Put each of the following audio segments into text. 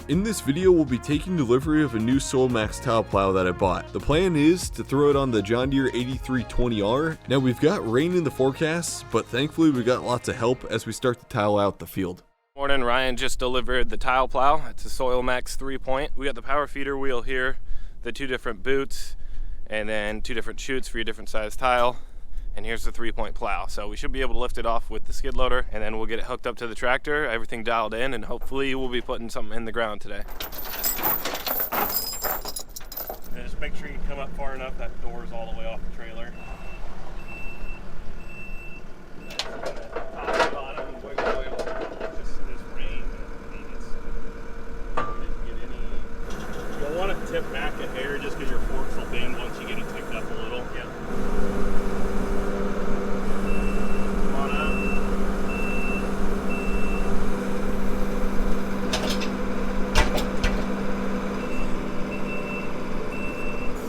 In this video, we'll be taking delivery of a new SoilMax tile plow that I bought. The plan is to throw it on the John Deere 8320R. Now we've got rain in the forecast, but thankfully we got lots of help as we start to tile out the field. Morning, Ryan just delivered the tile plow. It's a SoilMax 3-point. We got the power feeder wheel here, the 2 different boots, and then 2 different chutes for your different size tile. And here's the 3-point plow. So we should be able to lift it off with the skid loader, and then we'll get it hooked up to the tractor, everything dialed in, and hopefully we'll be putting something in the ground today. And just make sure you come up far enough that door's all the way off the trailer. Top, bottom, wiggle. This rain, you'll want to tip back a hair just because your forks will bend once you get it tipped up a little. Yep.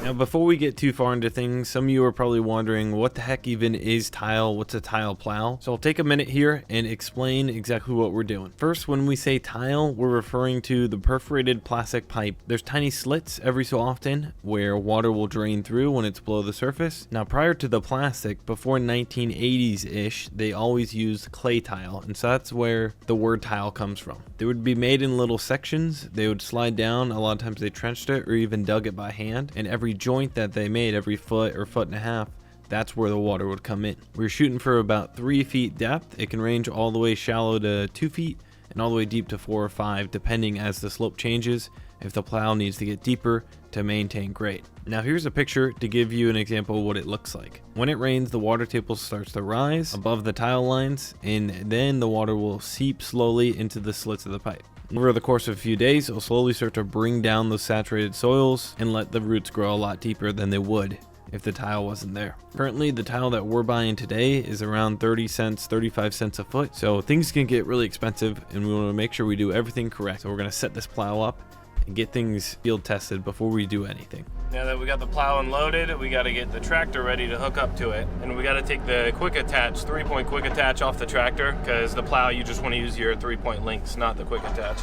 Now, before we get too far into things, some of you are probably wondering what the heck even is tile? What's a tile plow? So I'll take a minute here and explain exactly what we're doing. First, when we say tile, we're referring to the perforated plastic pipe. There's tiny slits every so often where water will drain through when it's below the surface. Now, prior to the plastic, before 1980s-ish, they always used clay tile, and so that's where the word tile comes from. They would be made in little sections. They would slide down. A lot of times they trenched it or even dug it by hand, and every joint that they made, every foot or foot and a half, that's where the water would come in. We're shooting for about 3 feet depth. It can range all the way shallow to 2 feet and all the way deep to 4 or 5, depending as the slope changes. If the plow needs to get deeper to maintain grade. Now here's a picture to give you an example of what it looks like. When it rains, the water table starts to rise above the tile lines, and then the water will seep slowly into the slits of the pipe. Over the course of a few days, it'll slowly start to bring down those saturated soils and let the roots grow a lot deeper than they would if the tile wasn't there. Currently, the tile that we're buying today is around 30 cents, 35 cents a foot. So things can get really expensive, and we want to make sure we do everything correct. So we're going to set this plow up and get things field tested before we do anything. Now that we got the plow unloaded, we got to get the tractor ready to hook up to it. And we got to take the quick attach, 3-point quick attach off the tractor, because the plow, you just want to use your 3-point links, not the quick attach.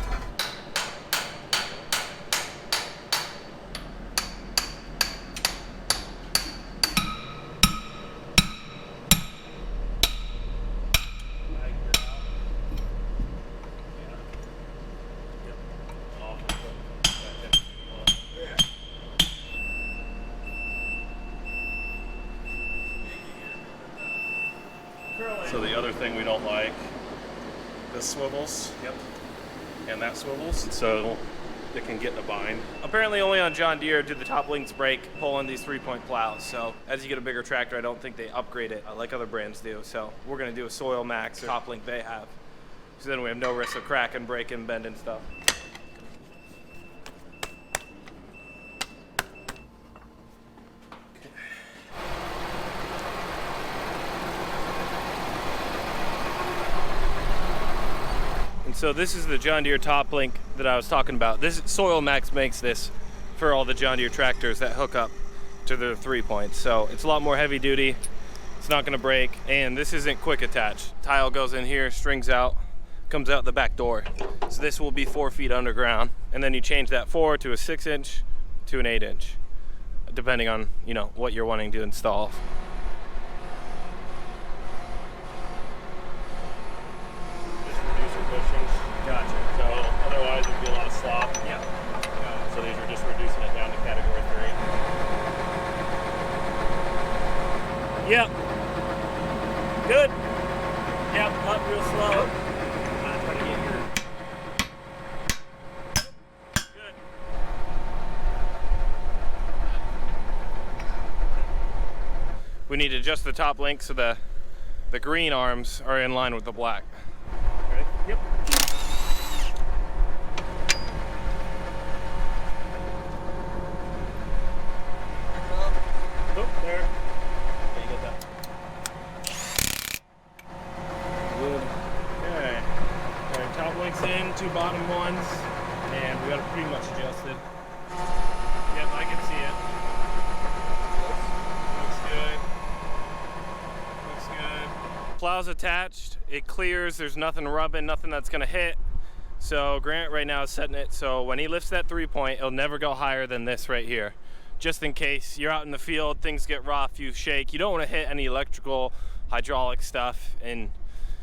So the other thing we don't like, this swivels, and that swivels, so it can get in a bind. Apparently only on John Deere do the top links break pulling these 3-point plows, so as you get a bigger tractor, I don't think they upgrade it like other brands do, so we're going to do a SoilMax or top link they have, so then we have no risk of cracking, breaking, bending stuff. So this is the John Deere top link that I was talking about. This SoilMax makes this for all the John Deere tractors that hook up to the 3-points. So it's a lot more heavy duty. It's not gonna break. And this isn't quick attach. Tile goes in here, strings out, comes out the back door. So this will be 4 feet underground. And then you change that 4 to a 6-inch to an 8-inch, depending on, what you're wanting to install. Gotcha. So otherwise it'd be a lot of slop. Yeah. So these are just reducing it down to category 3. Yep. Good. Yep, up real slow. Try to get your... Good. We need to adjust the top link so the green arms are in line with the black. Ready? Yep. Oh, there. Yeah, you got that. Good. Okay. All right, top links in, 2 bottom ones, and we got it pretty much adjusted. Yep, I can see it. Looks good. Looks good. Plow's attached. It clears. There's nothing rubbing, nothing that's gonna hit. So Grant right now is setting it so when he lifts that 3-point, it'll never go higher than this right here. Just in case you're out in the field, things get rough, you shake. You don't want to hit any electrical, hydraulic stuff, and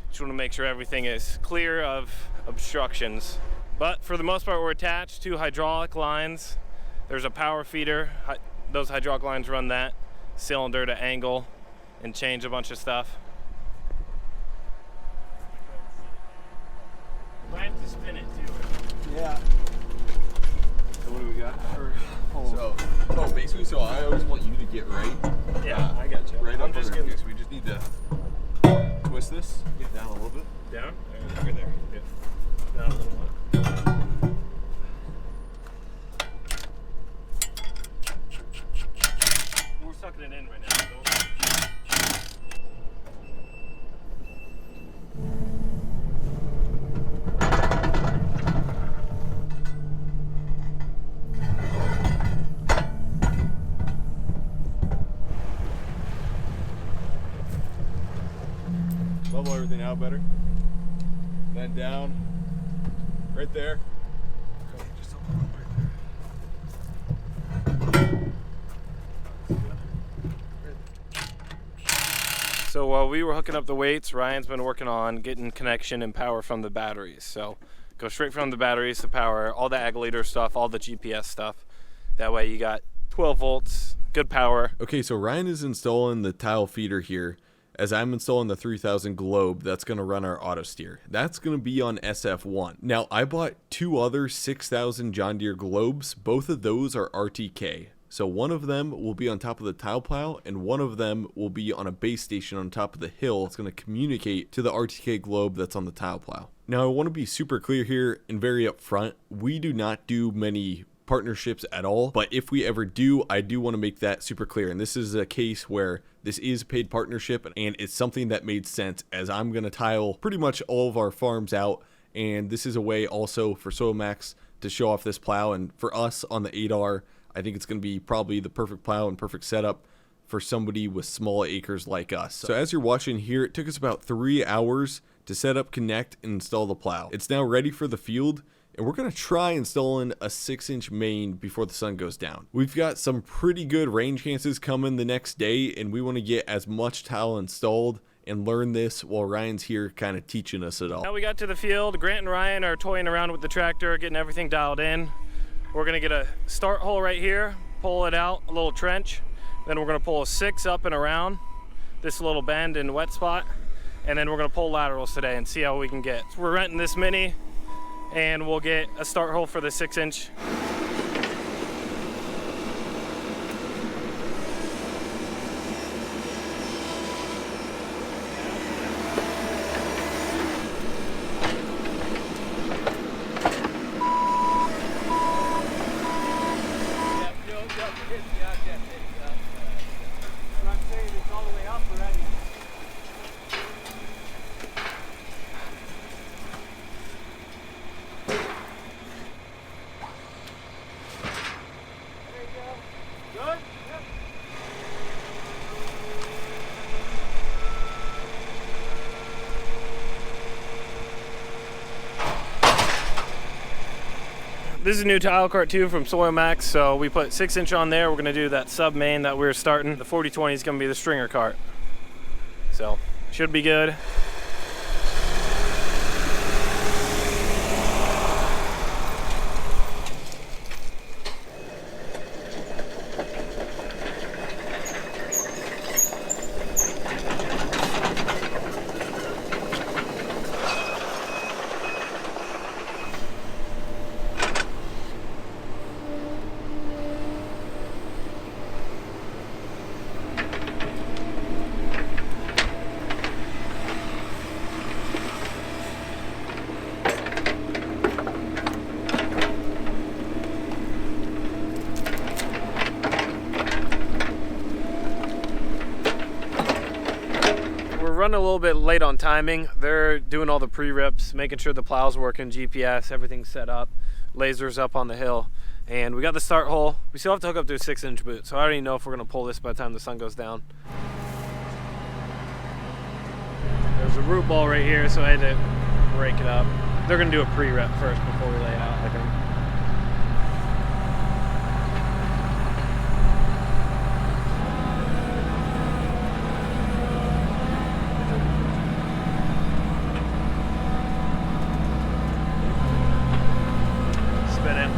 just want to make sure everything is clear of obstructions. But for the most part, we're attached to hydraulic lines. There's a power feeder. Those hydraulic lines run that cylinder to angle and change a bunch of stuff. Might have to spin it too. Yeah. So what do we got? Basically, I always want you to get right. Yeah, I got you. Right I'm up just under gonna. here. So we just need to twist this, get down a little bit. Down? Right there. Yeah. Down a little bit. We're sucking it in right now. Level everything out better. Then down. Right there. Just a little right there. So while we were hooking up the weights, Ryan's been working on getting connection and power from the batteries. So go straight from the batteries to power all the agulator stuff, all the GPS stuff. That way you got 12 volts, good power. Okay, so Ryan is installing the tile feeder here as I'm installing the 3000 Globe that's going to run our auto steer. That's going to be on SF1. Now, I bought 2 other 6000 John Deere Globes. Both of those are RTK. So one of them will be on top of the tile plow and one of them will be on a base station on top of the hill. It's going to communicate to the RTK Globe that's on the tile plow. Now, I want to be super clear here and very upfront. We do not do many partnerships at all, but if we ever do, I do want to make that super clear. And this is a case where this is a paid partnership and it's something that made sense as I'm going to tile pretty much all of our farms out. And this is a way also for SoilMax to show off this plow. And for us on the 8R, I think it's going to be probably the perfect plow and perfect setup for somebody with small acres like us. So as you're watching here, it took us about 3 hours to set up, connect, and install the plow. It's now ready for the field, and we're going to try installing a 6-inch main before the sun goes down. We've got some pretty good rain chances coming the next day, and we want to get as much tile installed and learn this while Ryan's here kind of teaching us it all. Now we got to the field. Grant and Ryan are toying around with the tractor, getting everything dialed in. We're going to get a start hole right here, pull it out, a little trench. Then we're going to pull a 6 up and around this little bend and wet spot. And then we're going to pull laterals today and see how we can get. So we're renting this Mini, and we'll get a start hole for the 6-inch. This is a new tile cart too from SoilMax, so we put 6-inch on there. We're gonna do that sub main that we were starting. The 4020 is gonna be the stringer cart. So, should be good. Running a little bit late on timing. They're doing all the pre-rips, making sure the plow's working, GPS, everything's set up, lasers up on the hill, and we got the start hole. We still have to hook up to a 6-inch boot, so I already know if we're gonna pull this by the time the sun goes down. There's a root ball right here, so I had to break it up. they're gonna do a pre-rep first before we lay out, I think. Spin in.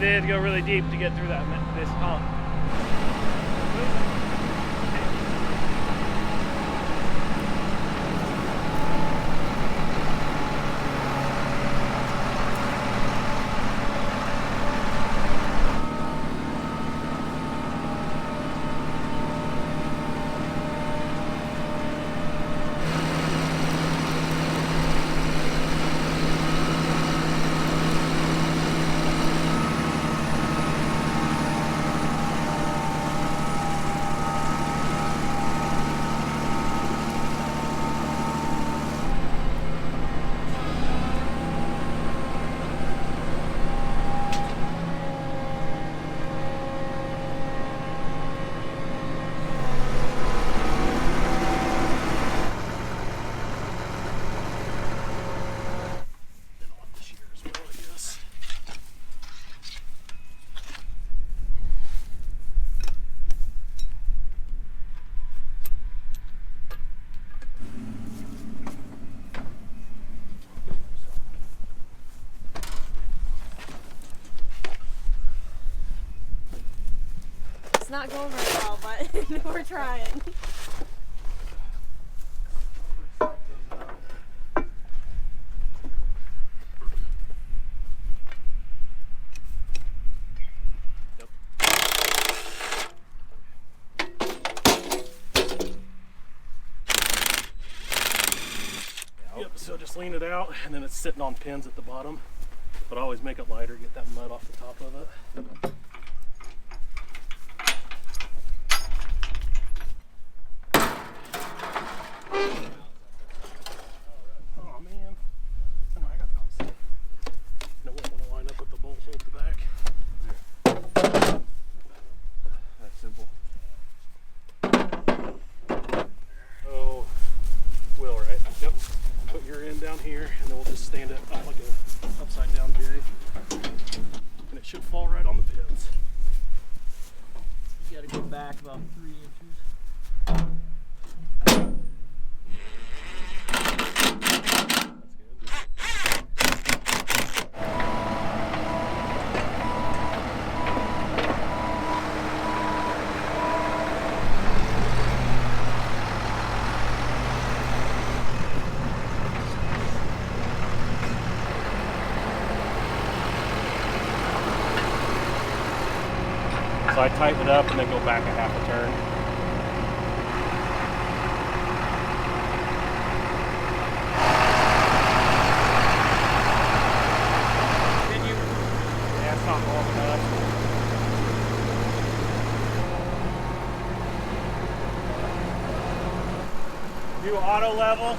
They had to go really deep to get through this hump. Not going very well, but we're trying. Yep, so just lean it out and then it's sitting on pins at the bottom, but always make it lighter, get that mud off the top of it. Down here, and then we'll just stand it up like a upside down J, and it should fall right on the pins. You gotta go back about 3 inches. So I tighten it up and then go back a half a turn. Yeah, it's not long enough. Do auto level.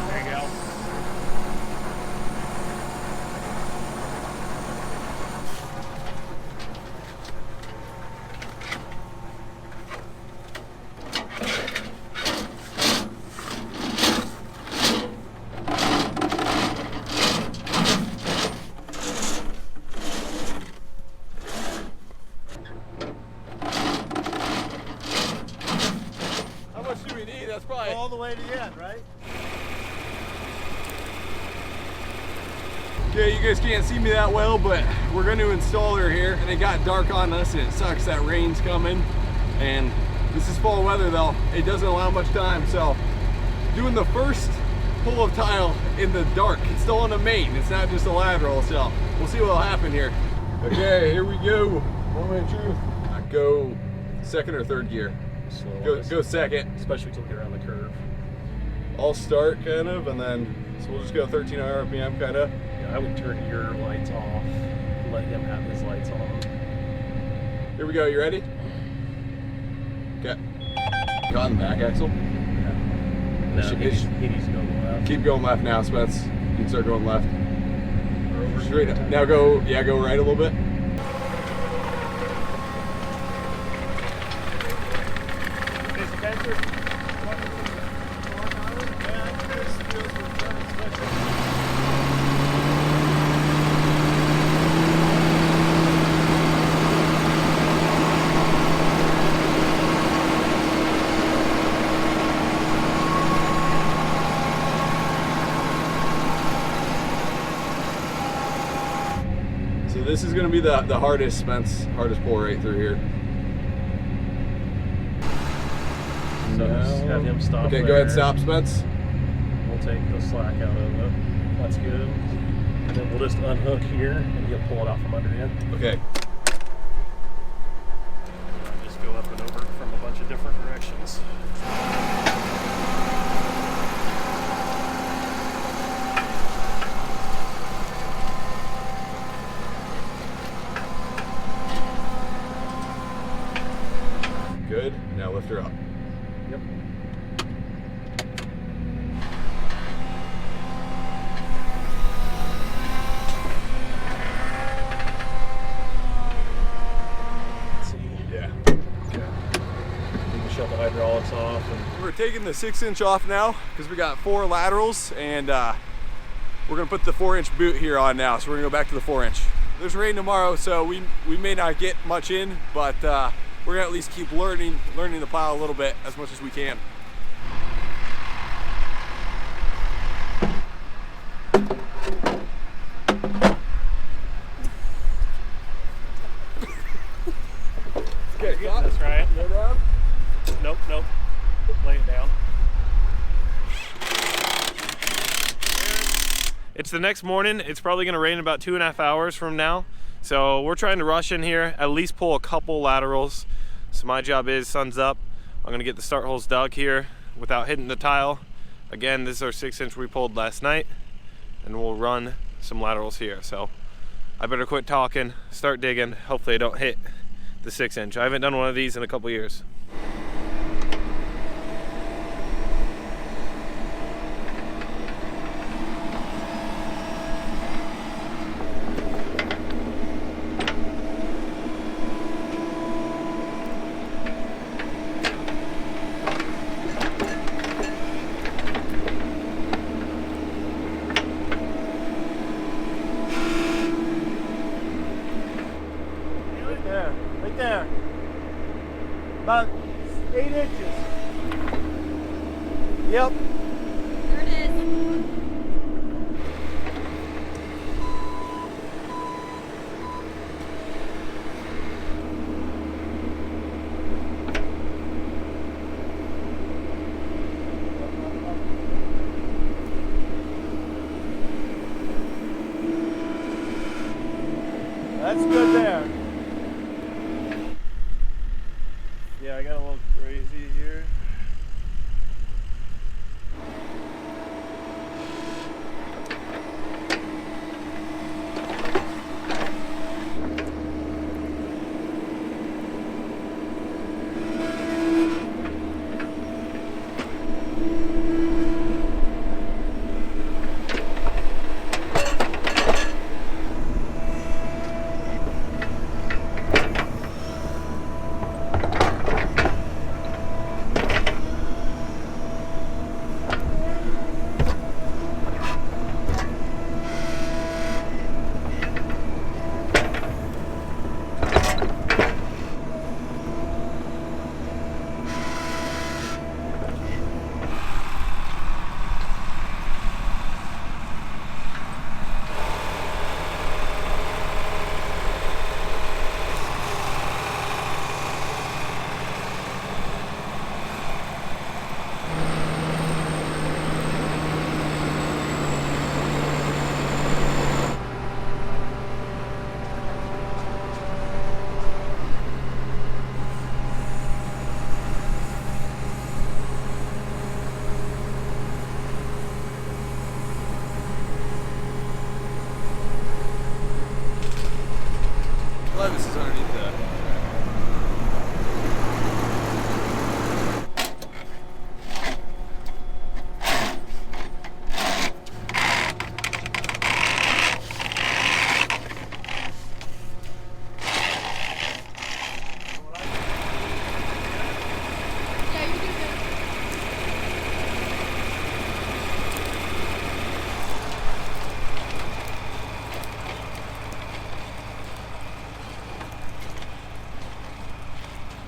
There you go. That's probably all the way to the end, right? Okay, you guys can't see me that well, but we're going to install her here, and it got dark on us, and it sucks that rain's coming. And this is fall weather though, it doesn't allow much time, so doing the first pull of tile in the dark. It's still on the main, it's not just a lateral, so we'll see what'll happen here. Okay, here we go. Moment of truth. Go second or third gear. Go second. Especially till we get around the curve. I'll start kind of, and then so we'll just go 1300 RPM kind of. Yeah, I would turn your lights off, let him have his lights on. Here we go, you ready? Okay. Got in the back axle? Yeah. No, he needs to go left. Keep going left now, Spence. You can start going left. Straight up. Now go, yeah, go right a little bit. So this is going to be the hardest, Spence, hardest pull right through here. So just have him stop. Okay, there. go ahead and stop, Spence. We'll take the slack out of it. That's good. And then we'll just unhook here and he'll pull it out from under you. Okay. Just go up and over from a bunch of different directions. Good. Now lift her up. Yep. Let's see. Yeah. Okay. We can shut the hydraulics off. And We're taking the 6-inch off now because we got 4 laterals, and we're gonna put the 4-inch boot here on now. So we're gonna go back to the 4-inch. There's rain tomorrow, so we may not get much in, but we're gonna at least keep learning the plow a little bit as much as we can. Okay, stop. that's right. Go down. Nope, nope. Lay it down. It's the next morning. It's probably gonna rain about 2.5 hours from now. So we're trying to rush in here, at least pull a couple laterals. So my job is, sun's up, I'm gonna get the start holes dug here without hitting the tile. Again, this is our 6-inch we pulled last night, and we'll run some laterals here. So I better quit talking, start digging. Hopefully I don't hit the 6-inch. I haven't done one of these in a couple years. Right there. About 8 inches. Yep. There it is. That's good there. Yeah, I got a little crazy here.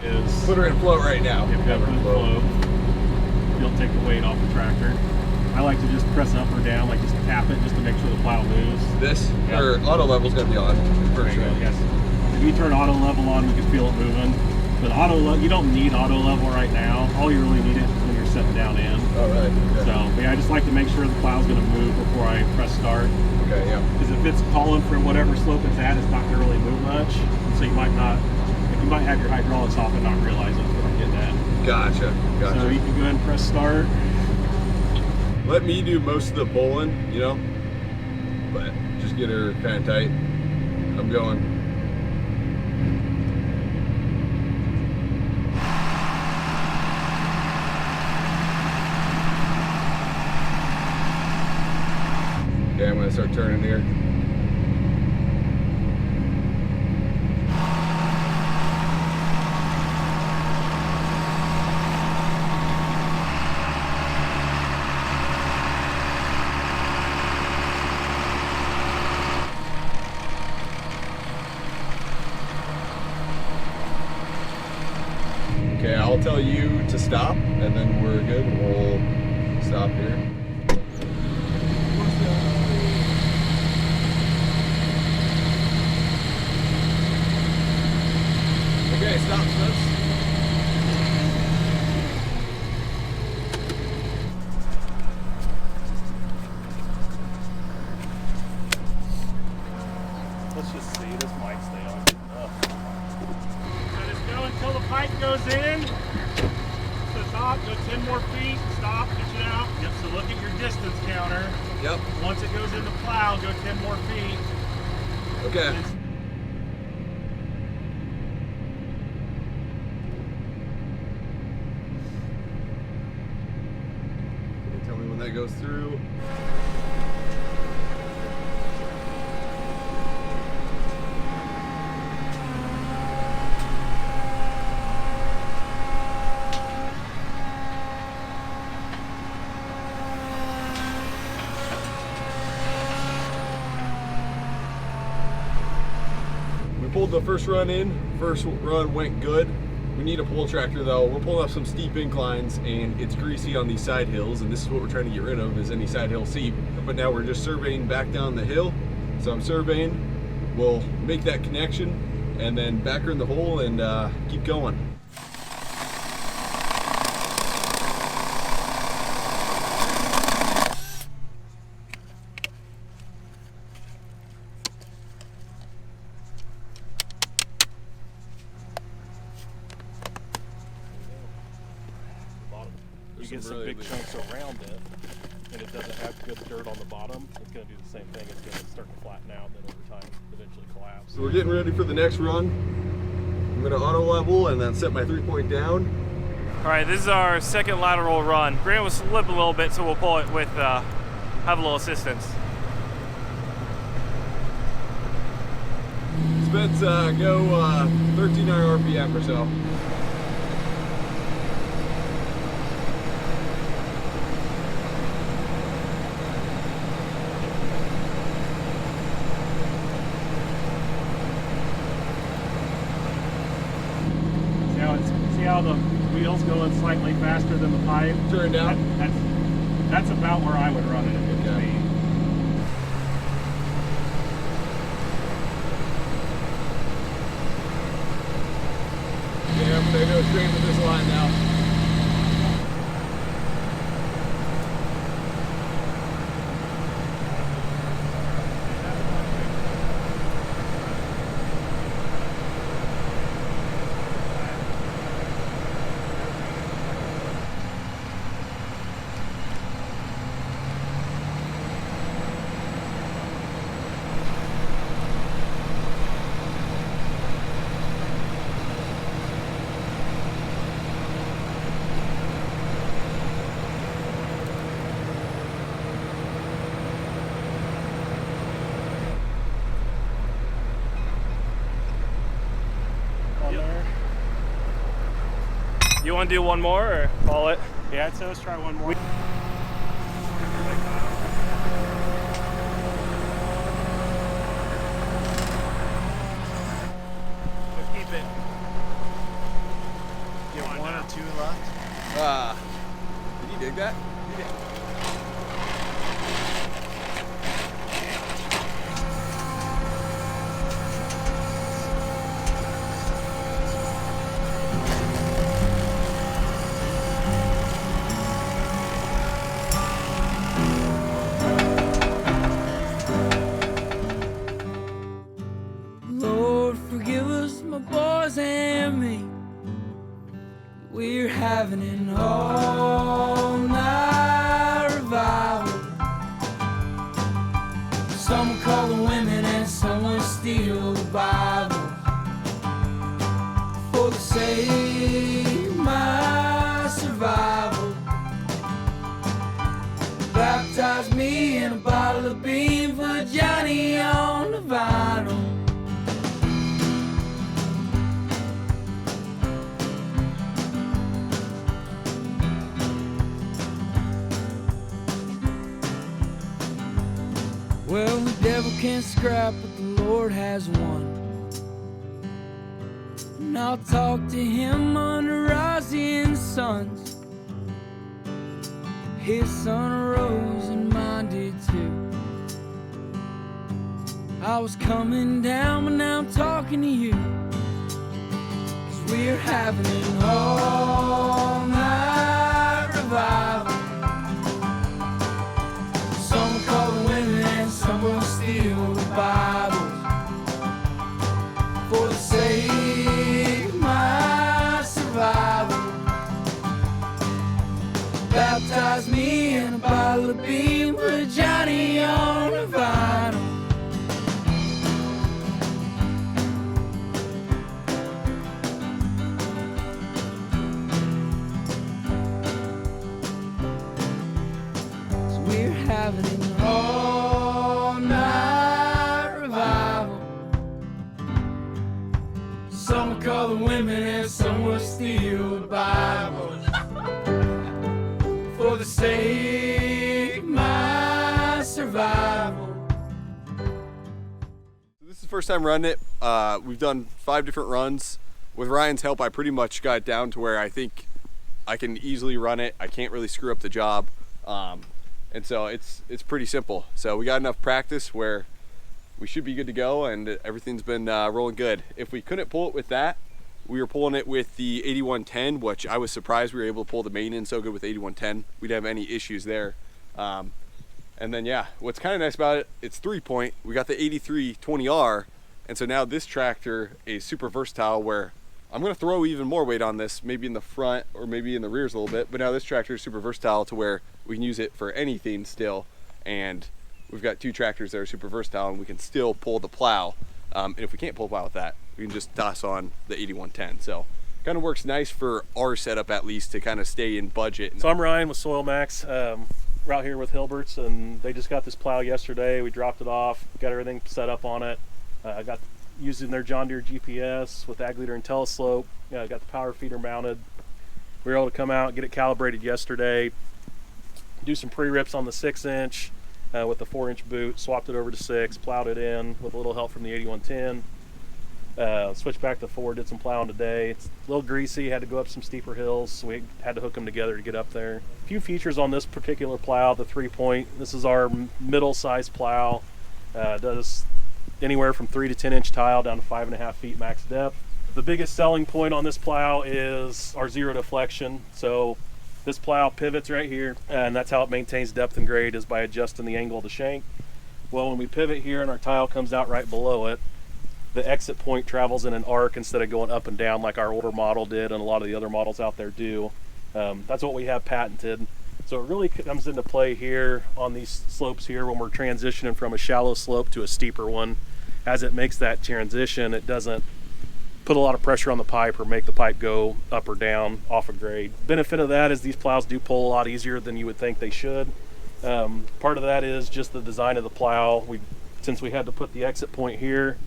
is Put her in float right now. if you have a flow, you'll take the weight off the tractor. I like to just press up or down, like just tap it just to make sure the plow moves. This, Yeah. or auto level's gonna be on. For There you sure. go, yes. If you turn auto level on, you can feel it moving. But you don't need auto level right now. All you really need it is when you're setting down in. Oh, really? Okay. So, but yeah, I just like to make sure the plow's gonna move before I press start. Okay, yeah. Because if it's calling for whatever slope it's at, it's not gonna really move much. So you might have your hydraulics off and not realize it. That's what I'm getting at. Gotcha. So you can go ahead and press start. Let me do most of the pulling, you know, but just get her kind of tight. I'm going. Okay, I'm gonna start turning here. Okay, I'll tell you to stop, and then we're good. We'll stop here. Okay, stop, Smiths. Let's just see. This might stay on good enough. So just go until the pipe goes in. So stop, go 10 more feet, stop, pitch it out. Yep, so look at your distance counter. Yep. Once it goes in the plow, go 10 more feet. Okay. It's- Tell me when that goes through. We pulled the first run in. First run went good. We need a pull tractor though. We're pulling up some steep inclines and it's greasy on these side hills, and this is what we're trying to get rid of, is any side hill seep. But now we're just surveying back down the hill. So I'm surveying, we'll make that connection and then back her in the hole and keep going. bottom. You There's get some really big chunks around it, and it doesn't have good dirt on the bottom, it's going to do the same thing. It's going to start to flatten out, and then over time, eventually collapse. So we're getting ready for the next run. I'm gonna auto level and then set my 3-point down. All right, this is our second lateral run. Grant was slipping a little bit, so we'll pull it with, have a little assistance. Spence, go 1300 RPM or so. See how the wheel's going slightly faster than the pipe? Turn down. That's about where I would run it at good Okay. speed. Okay, I'm gonna go straight with this line now. You want to do one more or call it? Yeah, I'd say let's try one more. Keep it. Did you dig that? You did. Lord, forgive us, my boys and me. We're having an all-night revival. Some will call the women and some will steal the Bible. For the sake of my survival, baptize me in a bottle of bean for Johnny on the vinyl. Well, the devil can't scrap what the Lord has won. And I'll talk to him under rising suns. His sun rose and mine did too. I was coming down, but now I'm talking to you. 'Cause we're having an all-night revival. Some will call the women and some will steal the Bibles. For the sake of my survival, baptize me in a bottle of bean with Johnny on the vinyl. So we're having an all-night revival. Some will call the women and some will steal the Bible. For the sake of my survival. This is the first time running it. We've done 5 different runs. With Ryan's help, I pretty much got it down to where I think I can easily run it. I can't really screw up the job. And so it's pretty simple. So we got enough practice where we should be good to go, and everything's been rolling good. If we couldn't pull it with that, we were pulling it with the 8110, which I was surprised we were able to pull the main in so good with 8110. We didn't have any issues there. And then yeah, what's kind of nice about it, it's 3-point. We got the 8320R, and so now this tractor is super versatile where I'm gonna throw even more weight on this, maybe in the front or maybe in the rears a little bit, but now this tractor is super versatile to where we can use it for anything still. And we've got 2 tractors that are super versatile and we can still pull the plow. And if we can't pull the plow with that, we can just toss on the 8110. So kind of works nice for our setup at least to kind of stay in budget. So I'm Ryan with Soil Max. We're out here with Hilbert's, and they just got this plow yesterday. We dropped it off, got everything set up on it. I got using their John Deere GPS with ag leader and teleslope. Got the power feeder mounted. We were able to come out, get it calibrated yesterday, do some pre-rips on the 6-inch with the 4-inch boot, swapped it over to 6, plowed it in with a little help from the 8110. Switched back to 4, did some plowing today. It's a little greasy, had to go up some steeper hills, so we had to hook them together to get up there. A few features on this particular plow, the 3-point. This is our middle-sized plow. Does anywhere from 3 to 10-inch tile down to 5.5 feet max depth. The biggest selling point on this plow is our zero deflection. So this plow pivots right here, and that's how it maintains depth and grade, is by adjusting the angle of the shank. Well, when we pivot here and our tile comes out right below it, the exit point travels in an arc instead of going up and down like our older model did and a lot of the other models out there do. That's what we have patented. So it really comes into play here on these slopes here when we're transitioning from a shallow slope to a steeper one. As it makes that transition, it doesn't put a lot of pressure on the pipe or make the pipe go up or down off a grade. Benefit of that is these plows do pull a lot easier than you would think they should. Part of that is just the design of the plow. Since we had to put the exit point here,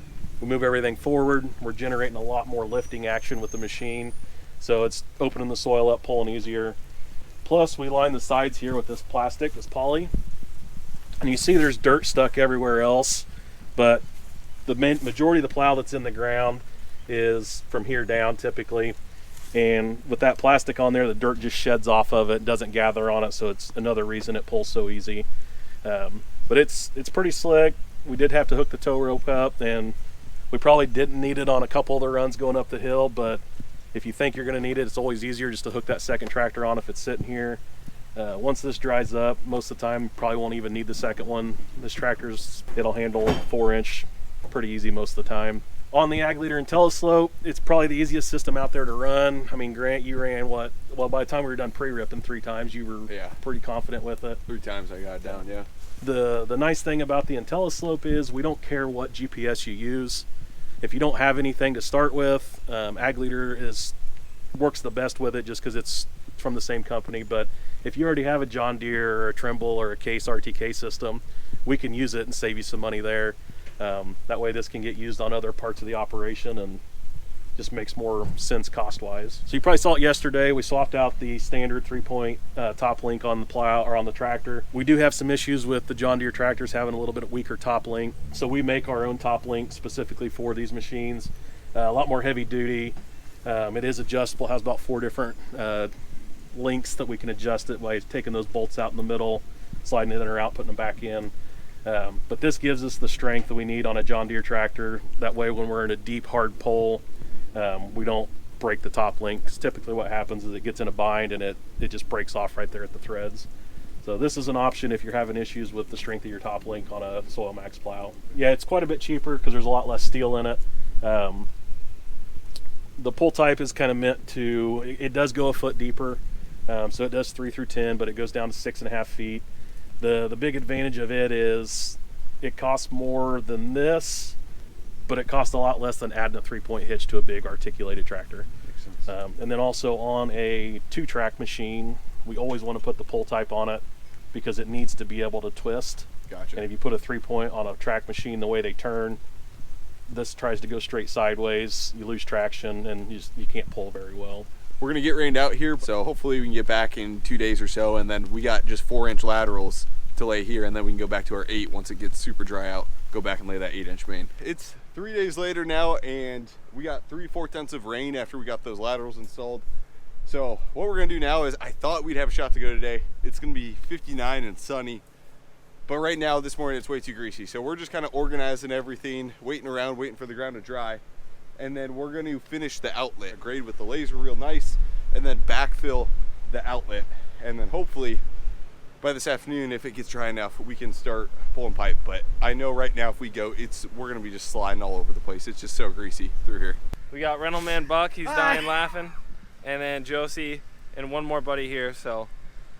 we move everything forward. We're generating a lot more lifting action with the machine. So it's opening the soil up, pulling easier. Plus we line the sides here with this plastic, this poly. And you see there's dirt stuck everywhere else, but the majority of the plow that's in the ground is from here down typically. And with that plastic on there, the dirt just sheds off of it, doesn't gather on it, so it's another reason it pulls so easy. But it's pretty slick. We did have to hook the tow rope up, and we probably didn't need it on a couple of the runs going up the hill, but if you think you're going to need it, it's always easier just to hook that second tractor on if it's sitting here. Once this dries up, most of the time probably won't even need the second one. This it'll handle 4-inch pretty easy most of the time. On the Ag Leader IntelliSlope, it's probably the easiest system out there to run. I mean, Grant, you ran what? Well, by the time we were done pre-ripping 3 times, you were pretty confident with it. 3 times I got it down, yeah. The nice thing about the IntelliSlope is we don't care what GPS you use. If you don't have anything to start with, Ag Leader works the best with it just because it's from the same company. But if you already have a John Deere or a Trimble or a Case RTK system, we can use it and save you some money there. That way this can get used on other parts of the operation and just makes more sense cost-wise. So you probably saw it yesterday. We swapped out the standard 3-point top link on the plow or on the tractor. We do have some issues with the John Deere tractors having a little bit weaker top link. So we make our own top link specifically for these machines. A lot more heavy duty. It is adjustable, has about 4 different links that we can adjust it by taking those bolts out in the middle, sliding it in or out, putting them back in. But this gives us the strength that we need on a John Deere tractor. That way when we're in a deep, hard pull, we don't break the top link. 'Cause typically what happens is it gets in a bind and it just breaks off right there at the threads. So this is an option if you're having issues with the strength of your top link on a Soil Max plow. Yeah, it's quite a bit cheaper because there's a lot less steel in it. The pull type is kind of meant to, it does go a foot deeper. So it does 3 through 10, but it goes down to 6.5 feet. The big advantage of it is it costs more than this, but it costs a lot less than adding a 3-point hitch to a big articulated tractor. Makes sense. And then also on a 2-track machine, we always want to put the pull type on it because it needs to be able to twist. Gotcha. And if you put a 3-point on a track machine, the way they turn, this tries to go straight sideways, you lose traction, and you can't pull very well. We're gonna get rained out here, so hopefully we can get back in 2 days or so, and then we got just 4-inch laterals to lay here, and then we can go back to our 8 once it gets super dry out, go back and lay that 8-inch main. It's 3 days later now, and we got 3/4 of rain after we got those laterals installed. So what we're gonna do now is, I thought we'd have a shot to go today. It's gonna be 59 and sunny, but right now, this morning, it's way too greasy. So we're just kind of organizing everything, waiting around, waiting for the ground to dry. And then we're going to finish the outlet, grade with the laser real nice, and then backfill the outlet. And then hopefully by this afternoon, if it gets dry enough, we can start pulling pipe. But I know right now if we go, we're going to be just sliding all over the place. It's just so greasy through here. We got rental man Buck, he's dying laughing, and then Josie and one more buddy here. So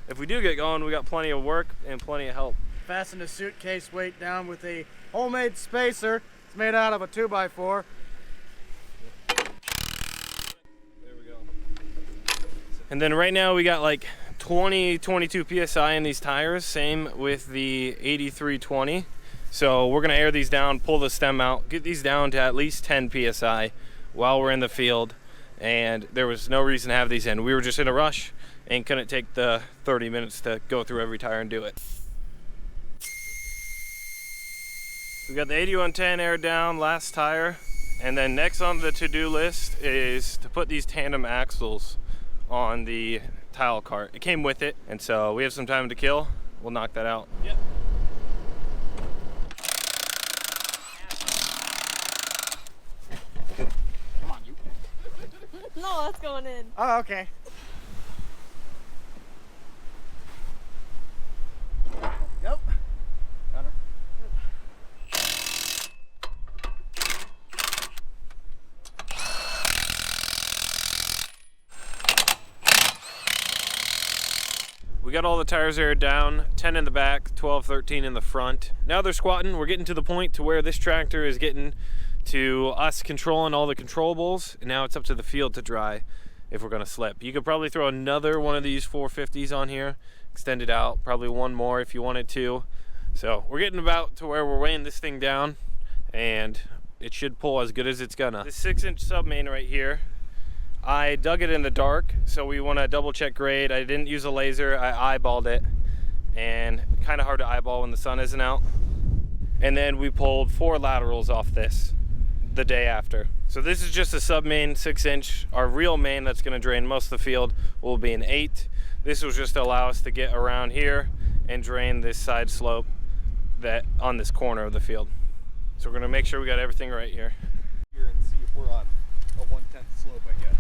if we do get going, we got plenty of work and plenty of help. Fasten the suitcase weight down with a homemade spacer. It's made out of a 2x4. And then right now we got like 22 PSI in these tires, same with the 8320. So we're gonna air these down, pull the stem out, get these down to at least 10 PSI while we're in the field. And there was no reason to have these in. We were just in a rush and couldn't take the 30 minutes to go through every tire and do it. We got the 8110 aired down, last tire. And then next on the to-do list is to put these tandem axles on the tile cart. It came with it, and so we have some time to kill. We'll knock that out. Yep. Come on, you. No, that's going in. Oh, okay. Yep. Got her. We got all the tires aired down, 10 in the back, 12, 13 in the front. Now they're squatting. We're getting to the point to where this tractor is getting to us controlling all the controllables, and now it's up to the field to dry if we're gonna slip. You could probably throw another one of these 450s on here, extend it out, probably one more if you wanted to. So we're getting about to where we're weighing this thing down, and it should pull as good as it's gonna. This 6-inch sub main right here, I dug it in the dark, so we want to double check grade. I didn't use a laser, I eyeballed it, and kind of hard to eyeball when the sun isn't out. And then we pulled 4 laterals off this the day after. So this is just a sub main 6-inch. Our real main that's going to drain most of the field will be an 8. This will just allow us to get around here and drain this side slope that on this corner of the field. So we're going to make sure we got everything right here. Here and see if we're on a 1/10 slope, I guess.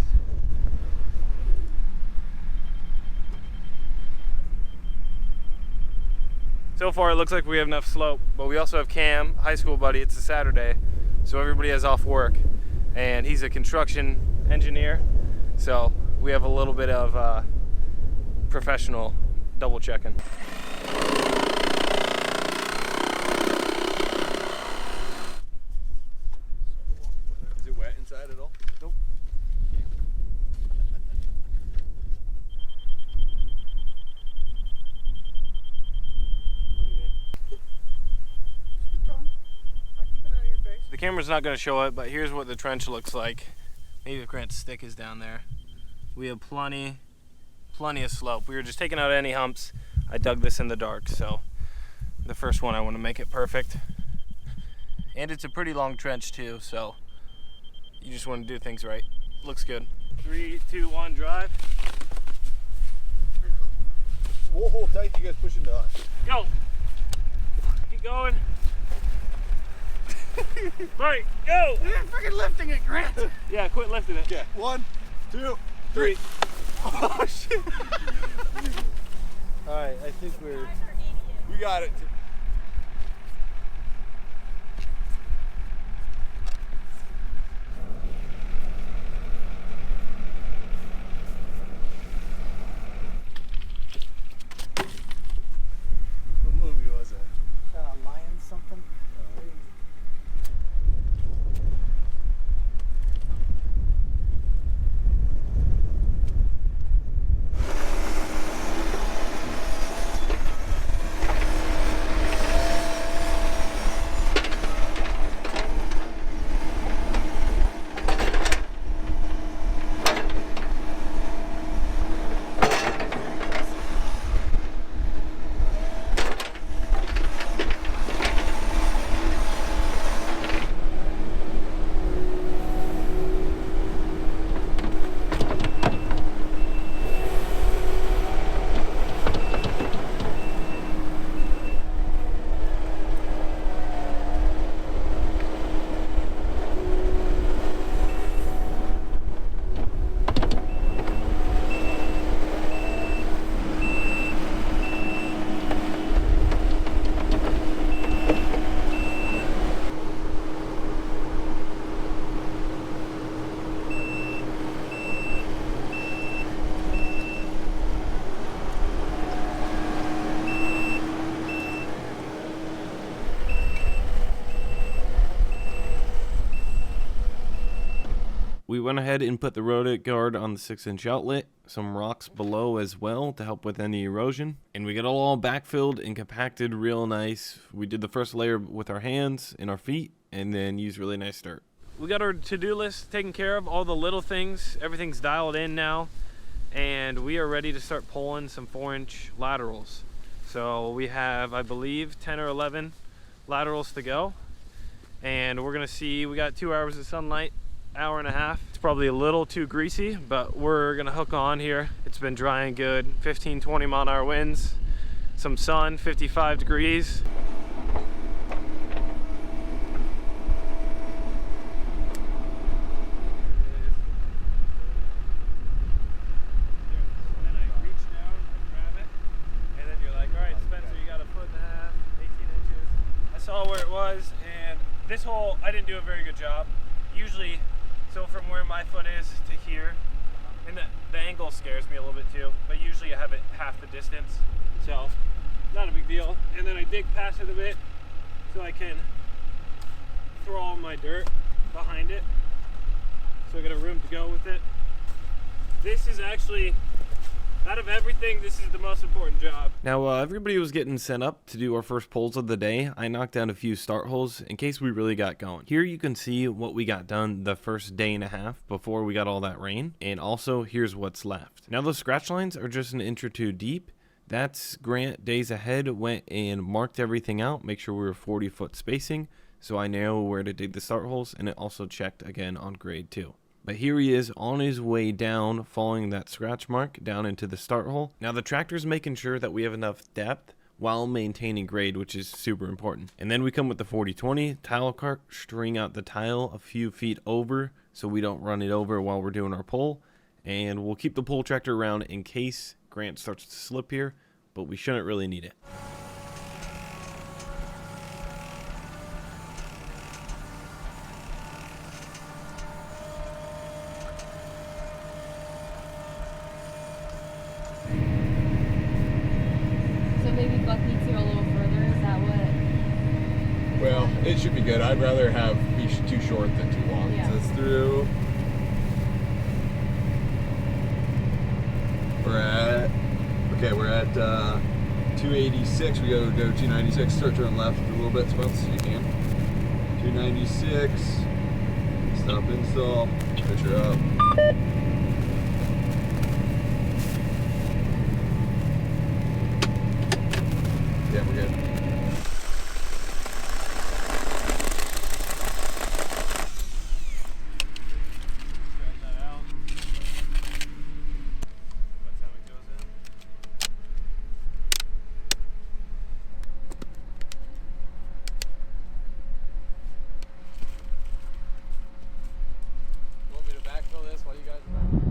So far it looks like we have enough slope, but we also have Cam, high school buddy. It's a Saturday, so everybody has off work, and he's a construction engineer, so we have a little bit of professional double checking. Is it wet inside at all? Nope. The camera's not going to show it, but here's what the trench looks like. Maybe if Grant's stick is down there. We have plenty of slope. We were just taking out any humps. I dug this in the dark, so the first one I want to make it perfect. And it's a pretty long trench too, so you just want to do things right. Looks good. 3, 2, 1, drive. We'll hold tight, you guys push into us. Go. Keep going. Right, go! You're freaking lifting it, Grant! Yeah, quit lifting it. Okay, 1, 2, 3. Oh shit! Alright, I think we're... We got it. What movie was it? Lion something? We went ahead and put the rotor guard on the 6-inch outlet, some rocks below as well to help with any erosion, and we got it all backfilled and compacted real nice. We did the first layer with our hands and our feet, and then used really nice dirt. We got our to-do list taken care of, all the little things, everything's dialed in now, and we are ready to start pulling some 4-inch laterals. So we have, I believe, 10 or 11 laterals to go, and we're gonna see, we got 2 hours of sunlight, hour and a half. It's probably a little too greasy, but we're gonna hook on here. It's been drying good, 15, 20 mile an hour winds, some sun, 55 degrees. Where it was, and this hole I didn't do a very good job. Usually, so from where my foot is to here, and the angle scares me a little bit too, but usually I have it half the distance, so not a big deal. And then I dig past it a bit so I can throw all my dirt behind it, so I got a room to go with it. This is actually, out of everything, this is the most important job. Now, everybody was getting sent up to do our first pulls of the day. I knocked down a few start holes in case we really got going. Here you can see what we got done the first day and a half before we got all that rain. And also, here's what's left. Now, those scratch lines are just an inch or two deep. That's Grant days ahead went and marked everything out, make sure we were 40-foot spacing. so I know where to dig the start holes, and it also checked again on grade too. But here he is on his way down, following that scratch mark down into the start hole. Now the tractor's making sure that we have enough depth while maintaining grade, which is super important. And then we come with the 40-20 tile cart, string out the tile a few feet over so we don't run it over while we're doing our pull. And we'll keep the pull tractor around in case Grant starts to slip here, but we shouldn't really need it. Maybe Buck needs to go a little further. Is that what? Well, it should be good. I'd rather be too short than too long. Yeah. So it's through. We're at 286. We go 296. Start turning left a little bit, Spence, so you can. 296. Stop install. Picture up. Yeah, we're good. Want me to backfill this while you guys are back?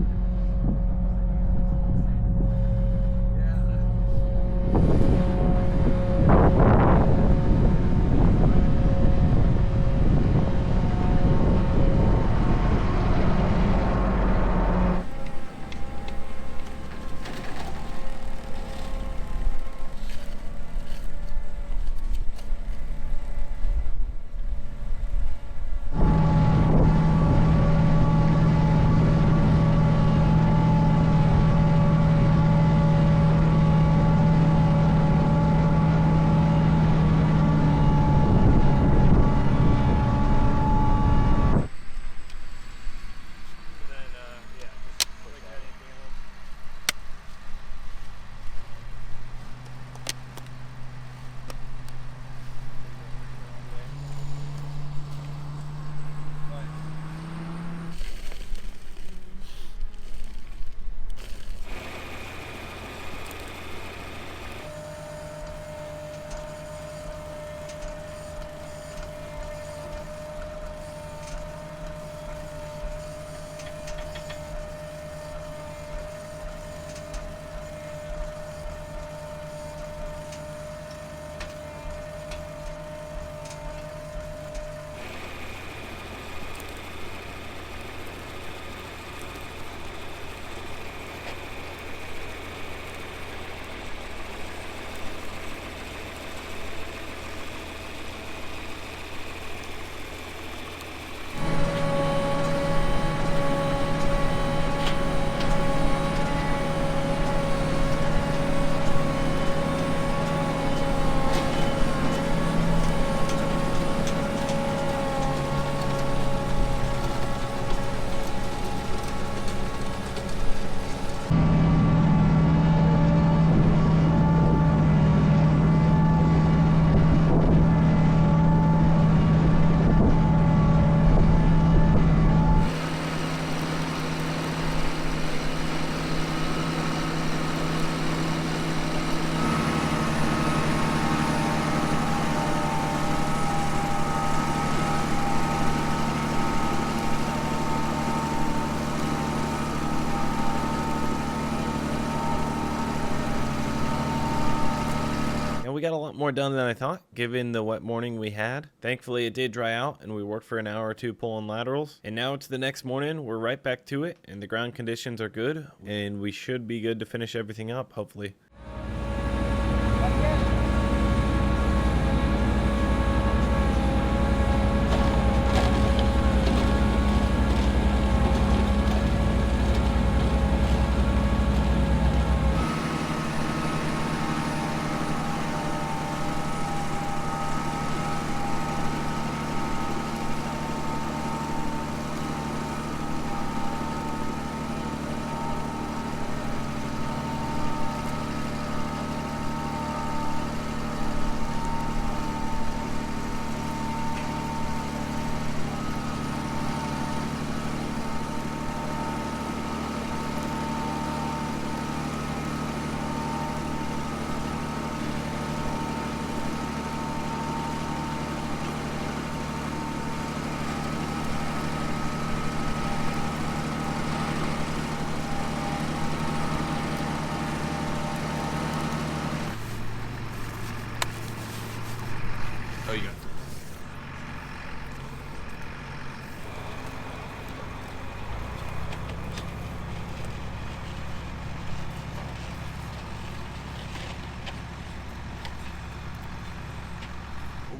We got a lot more done than I thought, given the wet morning we had. Thankfully, it did dry out, and we worked for an hour or two pulling laterals. And now it's the next morning. We're right back to it, and the ground conditions are good, and we should be good to finish everything up, hopefully.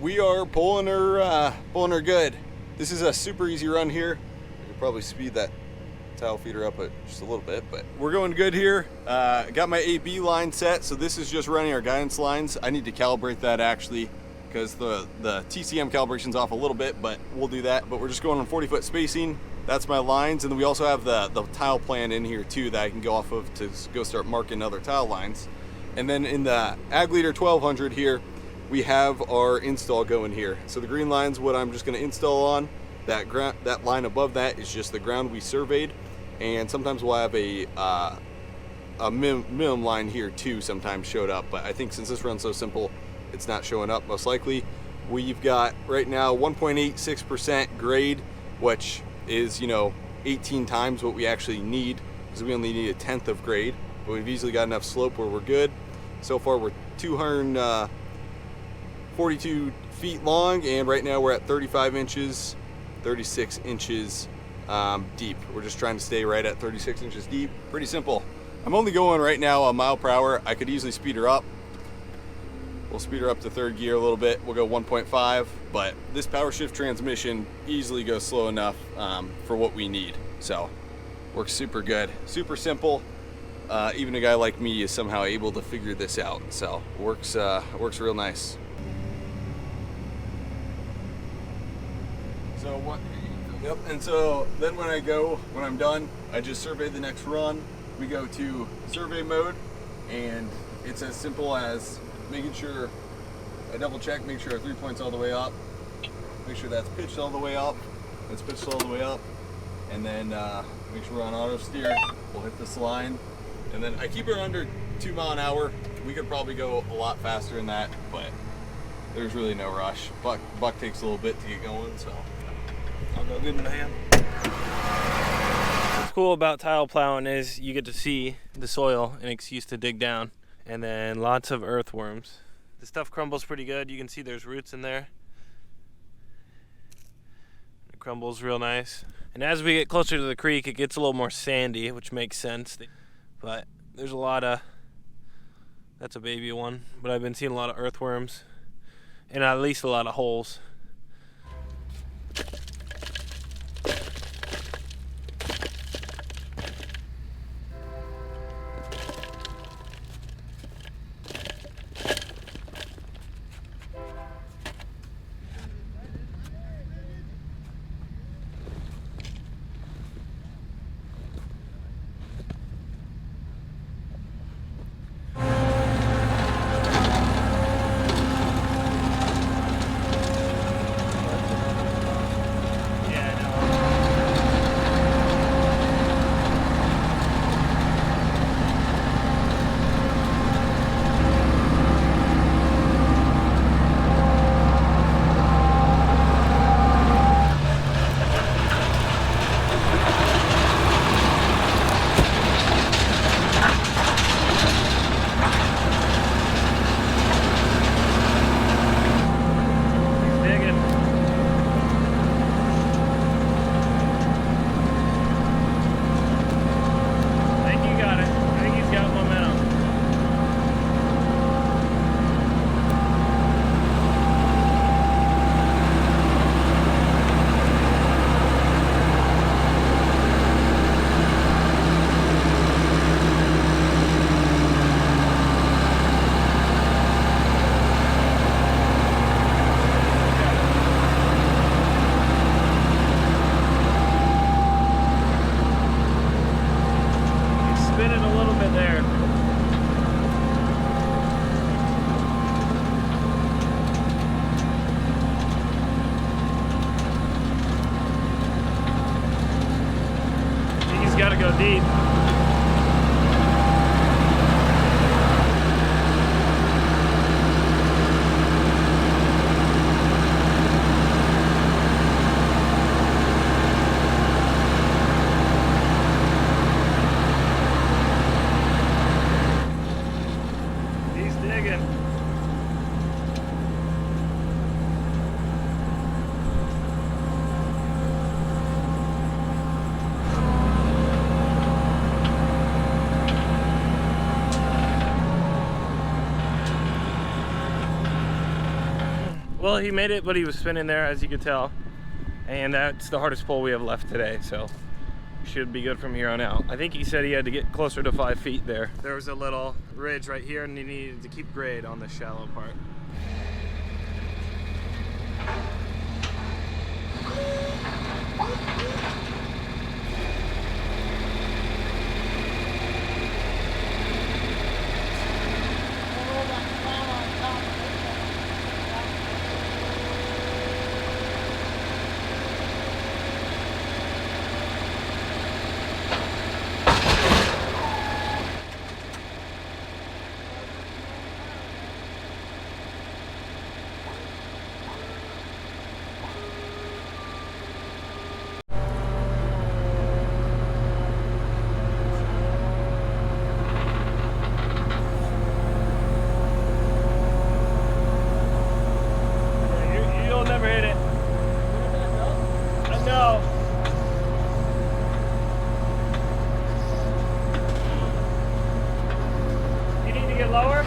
we are pulling her good. This is a super easy run here. I could probably speed that towel feeder up just a little bit, but we're going good here. Got my AB line set, so this is just running our guidance lines. I need to calibrate that actually, because the TCM calibration's off a little bit, but we'll do that. But we're just going on 40-foot spacing. That's my lines, and then we also have the tile plan in here too that I can go off of to go start marking other tile lines. And then in the Ag Leader 1200 here, we have our install going here. So the green line's what I'm just going to install on. That line above that is just the ground we surveyed, and sometimes we'll have a minimum line here too sometimes showed up, but I think since this run's so simple, it's not showing up most likely. We've got right now 1.86% grade, which is, you know, 18 times what we actually need, because we only need 1/10 of grade, but we've easily got enough slope where we're good. So far we're 242 feet long, and right now we're at 35 inches, 36 inches deep. We're just trying to stay right at 36 inches deep. Pretty simple. I'm only going right now a mile per hour. I could easily speed her up. We'll speed her up to third gear a little bit. We'll go 1.5, but this power shift transmission easily goes slow enough for what we need. So works super good, super simple. Even a guy like me is somehow able to figure this out. So works real nice. So what? Yep. And so then when I'm done, I just survey the next run. We go to survey mode, and it's as simple as making sure I double check, make sure our 3 point's all the way up, make sure that's pitched all the way up, it's pitched all the way up, and then make sure we're on auto steer. We'll hit this line, and then I keep it under 2 mile an hour. We could probably go a lot faster than that, but there's really no rush. Buck takes a little bit to get going, so I'll go give him a hand. What's cool about tile plowing is you get to see the soil and excuse to dig down, and then lots of earthworms. The stuff crumbles pretty good. You can see there's roots in there. It crumbles real nice. And as we get closer to the creek, it gets a little more sandy, which makes sense. But there's a lot of, that's a baby one, but I've been seeing a lot of earthworms and at least a lot of holes. Well, he made it, but he was spinning there, as you could tell. And that's the hardest pole we have left today, so we should be good from here on out. I think he said he had to get closer to 5 feet there. There was a little ridge right here, and he needed to keep grade on the shallow part. You'll never hit it. No. You need to get lower.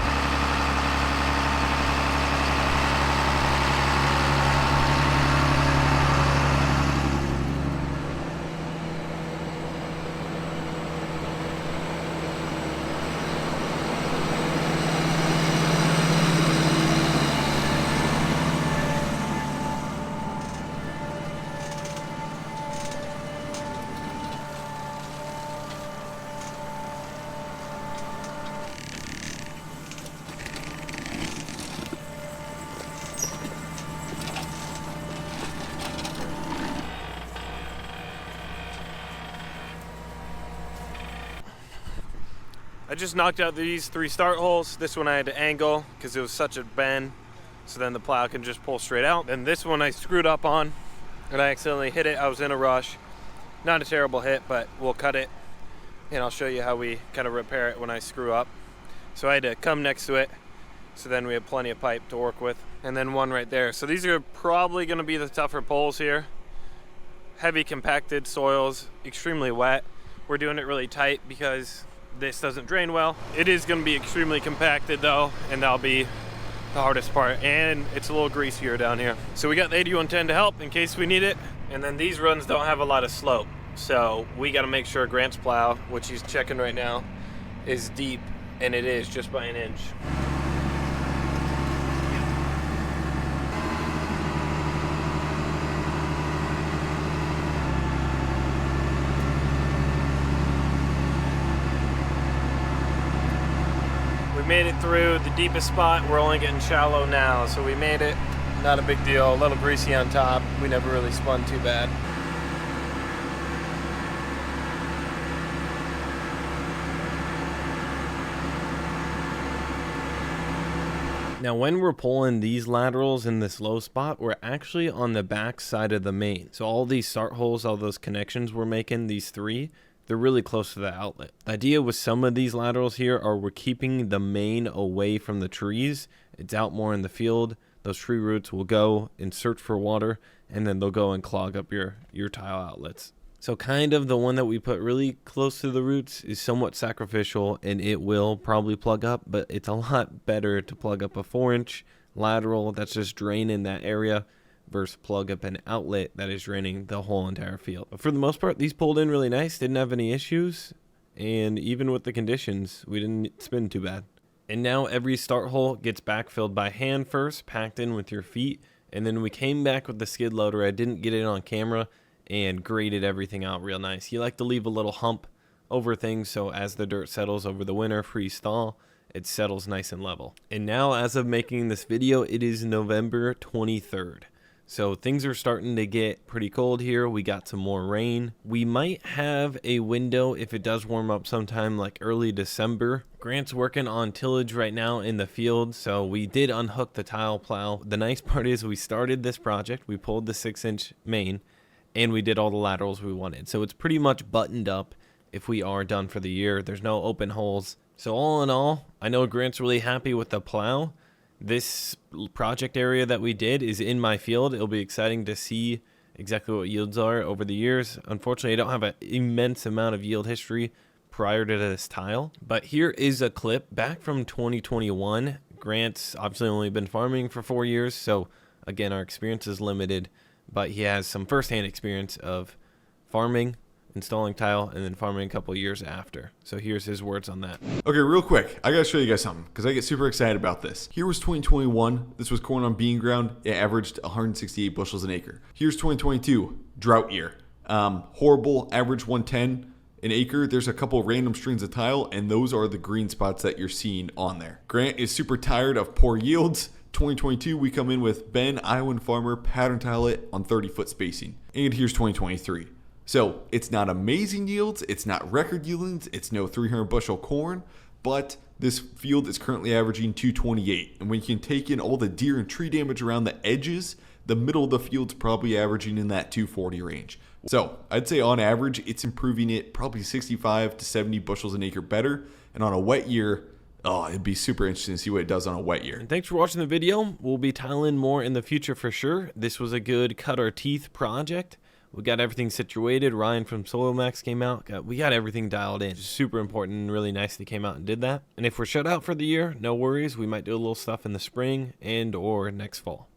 I just knocked out these 3 start holes. This one I had to angle because it was such a bend, so then the plow can just pull straight out. And this one I screwed up on and I accidentally hit it. I was in a rush. Not a terrible hit, but we'll cut it and I'll show you how we kind of repair it when I screw up. So I had to come next to it, so then we have plenty of pipe to work with. And then one right there. So these are probably going to be the tougher poles here. Heavy compacted soils, extremely wet. We're doing it really tight because this doesn't drain well. It is going to be extremely compacted though, and that'll be the hardest part, and it's a little greasier down here. So we got the 8110 to help in case we need it. And then these runs don't have a lot of slope, so we got to make sure Grant's plow, which he's checking right now, is deep, and it is just by an inch. Made it through the deepest spot. We're only getting shallow now, so we made it. Not a big deal. A little greasy on top. We never really spun too bad. Now when we're pulling these laterals in this low spot, we're actually on the back side of the main. So all these start holes, all those connections we're making, these 3, they're really close to the outlet. The idea with some of these laterals here are we're keeping the main away from the trees. It's out more in the field. Those tree roots will go and search for water, and then they'll go and clog up your tile outlets. So kind of the one that we put really close to the roots is somewhat sacrificial, and it will probably plug up, but it's a lot better to plug up a 4-inch lateral that's just draining that area versus plug up an outlet that is draining the whole entire field. But for the most part, these pulled in really nice, didn't have any issues, and even with the conditions, we didn't spin too bad. And now every start hole gets backfilled by hand first, packed in with your feet, and then we came back with the skid loader. I didn't get it on camera, and graded everything out real nice. You like to leave a little hump over things, so as the dirt settles over the winter, freeze-thaw, it settles nice and level. And now, as of making this video, it is November 23rd. So things are starting to get pretty cold here. We got some more rain. We might have a window if it does warm up sometime like early December. Grant's working on tillage right now in the field, so we did unhook the tile plow. The nice part is we started this project, we pulled the 6-inch main, and we did all the laterals we wanted. So it's pretty much buttoned up if we are done for the year. There's no open holes. So all in all, I know Grant's really happy with the plow. This project area that we did is in my field. It'll be exciting to see exactly what yields are over the years. Unfortunately, I don't have an immense amount of yield history prior to this tile. But here is a clip back from 2021. Grant's obviously only been farming for 4 years, so Again, our experience is limited, but he has some firsthand experience of farming, installing tile, and then farming a couple years after. So here's his words on that. Okay, real quick, I gotta show you guys something because I get super excited about this. Here was 2021. This was corn on bean ground. It averaged 168 bushels an acre. Here's 2022, drought year. Horrible, average 110 an acre. There's a couple random strings of tile, and those are the green spots that you're seeing on there. Grant is super tired of poor yields. 2022, we come in with Ben, Iowan farmer, pattern tile it on 30-foot spacing. And here's 2023. So it's not amazing yields, it's not record yields, it's no 300 bushel corn, but this field is currently averaging 228. And when you can take in all the deer and tree damage around the edges, the middle of the field's probably averaging in that 240 range. So I'd say on average, it's improving it probably 65 to 70 bushels an acre better. And on a wet year, oh, it'd be super interesting to see what it does on a wet year. And thanks for watching the video. We'll be tiling more in the future for sure. This was a good cut our teeth project. We got everything situated. Ryan from Soil Max came out. We got everything dialed in. Super important and really nice that he came out and did that. And if we're shut out for the year, no worries. We might do a little stuff in the spring and or next fall.